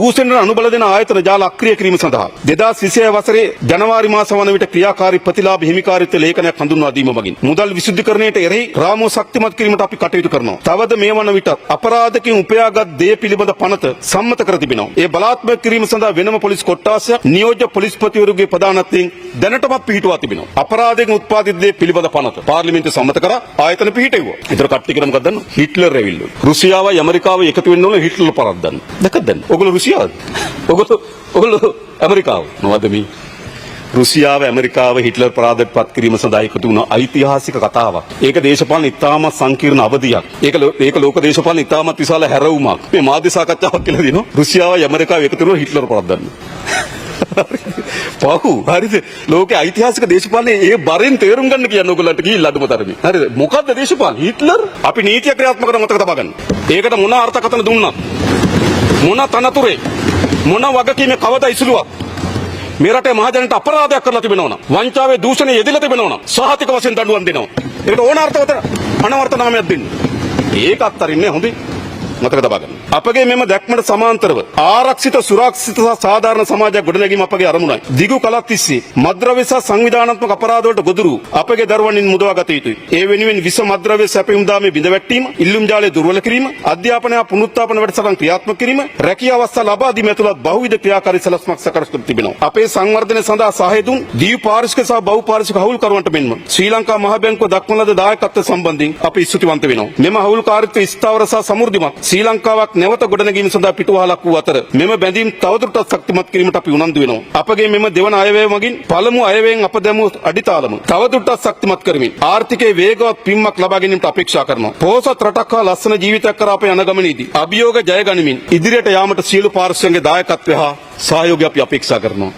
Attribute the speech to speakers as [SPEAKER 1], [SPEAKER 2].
[SPEAKER 1] දූෂණයට අනුබල දෙන ආයතන ජාල අක්‍රිය කිරීම සඳහා 2026 වසරේ ජනවාරි මාස වන විට ක්‍රියාකාරී ප්‍රතිලාභ හිමිකාරීත්ව ලේඛනයක් හඳුන්වා දීම මගින් මුදල් විසුද්ධිකරණයට එරෙහි රාමුව ශක්තිමත් කිරීමට අපි කටයුතු කරනවා. තවද මේ වන විට අපරාධකින් උපයාගත් දේ පිළිබඳ පනත සම්මත කර තිබෙනවා. ඒ බලාත්මක කිරීම සඳහා වෙනම පොලිස් කොට්ටාසයක් නියෝජ්‍ය පොලිස්පතිවරුගේ ප්‍රධානත්වයෙන් දැනටමත් පිහිටුවා තිබෙනවා. අපරාධයෙන් උත්පාදිත දේ පිළිබඳ පනත පාර්ලිමේන්තුව සම්මත කර ආයතන පිහිටෙව්වා. ඒතර කට්ටිය කියන මොකක්ද දන්නවද? හිට්ලර් ඇවිල්ලු. රුසියාවයි ඇමරිකාවයි එකතු වෙන්න ඕන හිට්ලර් පරද්දන්න. දැක්කද දැන්? ඔයගොල්ලෝ රුසියාවද? ඔයගොල්ලෝ ඇමරිකාව. මොනවද මේ? රුසියාව ඇමරිකාව හිට්ලර් පරාදයට පත් කිරීම සඳහා එකතු වුණ ඓතිහාසික කතාවක්. ඒක දේශපාලන ඉතාමත් සංකීර්ණ අවධියක්. ඒක ලෝක දේශපාලන ඉතාමත් විශාල හැරවුමක්. මේ මාධ්‍ය සාකච්ඡාවක් කියලා දිනවා. රුසියාවයි ඇමරිකාව එකතු වෙනවා හිට්ලර් පරද්දන්න. පහු හරිද? ලෝකේ ඓතිහාසික දේශපාලනේ ඒ බරෙන් තේරුම් ගන්න කියන්නේ ඔයගොල්ලන්ට ගිහිල්ලා අඩුම තරමේ. හරිද? මොකද්ද දේශපාලන? හිට්ලර් අපි නීතිය ක්‍රියාත්මක කරන මතක තබා ගන්න. ඒකට මොන අර්ථකථන දුන්නත් මොන තනතුරේ මොන වගකීමේ කවදා ඉසුලුවක් මේ රටේ මහජනට අපරාධයක් කරලා තිබෙනවා නම් වංචාවේ දූෂණයේ යෙදලා තිබෙනවා නම් සහතික වශයෙන් දඬුවම් දෙනවා. ඒකට ඕන අර්ථවතන අනවර්ථ නාමයක් දෙන්න. ඒකත් අරින්නේ හොඳේ. මතක තබා ගන්න. අපගේ මෙම දැක්මට සමාන්තරව ආරක්ෂිත සුරක්ෂිත සහ සාධාරණ සමාජයක් ගොඩනැගීම අපගේ අරමුණයි. දිගු කලක් තිස්සේ මද්ද්‍රව්‍ය සහ සංවිධානාත්මක අපරාධ වලට ගොදුරු අපගේ දරුවන්ින් මුදවා ගත යුතුයි. ඒ වෙනුවෙන් විස මද්ද්‍රව්‍ය සැපයුම් දාමේ බිඳවැටීම, ඉල්ලුම් ජාලය දුර්වල කිරීම, අධ්‍යාපනය හා පුනරුත්ථාපන වැඩසටහන් ක්‍රියාත්මක කිරීම, රැකියා අවස්ථා ලබා දීම ඇතුළත් බහුවිධ ක්‍රියාකාරී සැලැස්මක් සකස් කර තිබෙනවා. අපේ සංවර්ධනය සඳහා සහාය දුන් දීප් පාරිශ්‍රමික සහ බහු පාරිශ්‍රමික හවුල්කරුවන්ට මෙන්ම ශ්‍රී ලංකා මහ බැංකුව දක්වන ලද දායකත්ව සම්බන්ධයෙන් අපි ස්තුතිවන්ත වෙනවා. මෙම හවුල්කාරීත්වය ස්ථාවර සහ සමෘද්ධිමත් ශ්‍රී ලංකාවක් නැවත ගොඩනැගීම සඳහා පිටුවහලක් වූ අතර මෙම බැඳීම් තවදුරටත් ශක්තිමත් කිරීමට අපි උනන්දු වෙනවා. අපගේ මෙම දෙවන අයවැය මගින් පළමු අයවැයෙන් අප දැමූ අඩිතාලම තවදුරටත් ශක්තිමත් කරමින් ආර්ථිකයේ වේගවත් පිම්මක් ලබා ගැනීමට අපේක්ෂා කරනවා. පොහොසත් රටක් හා ලස්සන ජීවිතයක් කරා අප යන ගමනේදී අභියෝග ජය ගනිමින් ඉදිරියට යාමට සියලු පාර්ශ්වයන්ගේ දායකත්වය හා සහයෝගය අපි අපේක්ෂා කරනවා.